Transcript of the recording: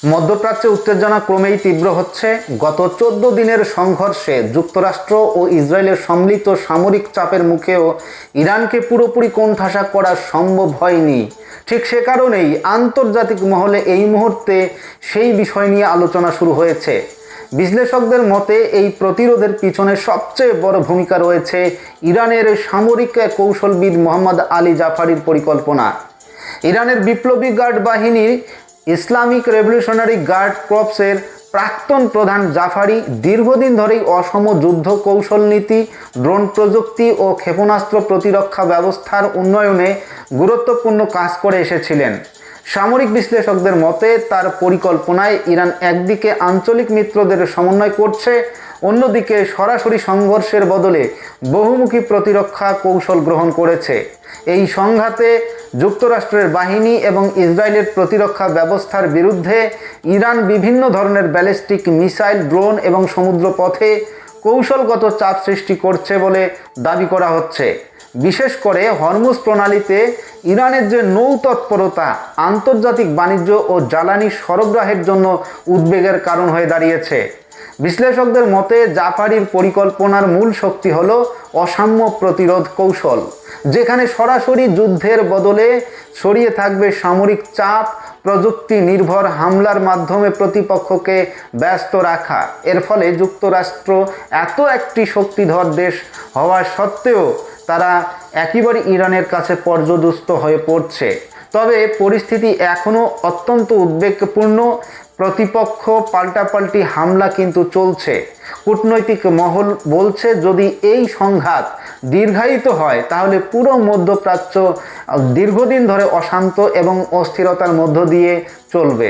মধ্যপ্রাচ্যে উত্তেজনা ক্রমেই তীব্র হচ্ছে। গত 14 দিনের সংঘর্ষে যুক্তরাষ্ট্র ও ইসরায়েলের সম্মিলিত সামরিক চাপের মুখেও ইরানকে পুরোপুরি কোণঠাসা করা সম্ভব হয়নি। ঠিক সে কারণেই আন্তর্জাতিক মহলে এই মুহূর্তে সেই বিষয় নিয়ে আলোচনা শুরু হয়েছে। বিশ্লেষকদের মতে এই প্রতিরোধের পিছনে সবচেয়ে বড় ভূমিকা রয়েছে ইরানের সামরিক কৌশলবিদ মোহাম্মদ আলী জাফারির পরিকল্পনা। ইরানের বিপ্লবী গার্ড বাহিনীর ইসলামিক রেভলিউশনারি গার্ড কর্পসের প্রাক্তন প্রধান জাফারি দীর্ঘদিন ধরেই অসম যুদ্ধ কৌশল নীতি, ড্রোন প্রযুক্তি ও ক্ষেপণাস্ত্র প্রতিরক্ষা ব্যবস্থার উন্নয়নে গুরুত্বপূর্ণ কাজ করে এসেছিলেন। সামরিক বিশ্লেষকদের মতে তার পরিকল্পনায় ইরান একদিকে আঞ্চলিক মিত্রদের সমন্বয় করছে, অন্যদিকে সরাসরি সংঘর্ষের বদলে বহুমুখী প্রতিরক্ষা কৌশল গ্রহণ করেছে। এই সংঘাতে যুক্তরাষ্ট্রের বাহিনী এবং ইসরায়েলের প্রতিরক্ষা ব্যবস্থার বিরুদ্ধে ইরান বিভিন্ন ধরনের ব্যালিস্টিক মিসাইল, ড্রোন এবং সমুদ্রপথে কৌশলগত চাপ সৃষ্টি করছে বলে দাবি করা হচ্ছে। বিশেষ করে হরমুজ প্রণালীতে ইরানের যে নৌ তৎপরতা আন্তর্জাতিক বাণিজ্য ও জ্বালানি সরবরাহের জন্য উদ্বেগের কারণ হয়ে দাঁড়িয়েছে। বিশ্লেষকদের মতে জাফারির পরিকল্পনার মূল শক্তি হল অসাম্য প্রতিরোধ কৌশল, যেখানে সরাসরি যুদ্ধের বদলে ছড়িয়ে থাকবে সামরিক চাপ, প্রযুক্তি নির্ভর হামলার মাধ্যমে প্রতিপক্ষকে ব্যস্ত রাখা। এর ফলে যুক্তরাষ্ট্র এত একটি শক্তিধর দেশ হওয়া সত্ত্বেও তারা একেবারে ইরানের কাছে পর্যদস্ত হয়ে পড়ছে। তবে পরিস্থিতি এখনও অত্যন্ত উদ্বেগপূর্ণ। প্রতিপক্ষ পাল্টাপাল্টি হামলা কিন্তু চলছে। কূটনৈতিক মহল বলছে যদি এই সংঘাত দীর্ঘায়িত হয় তাহলে পুরো মধ্যপ্রাচ্য দীর্ঘদিন ধরে অশান্ত এবং অস্থিরতার মধ্য দিয়ে চলবে।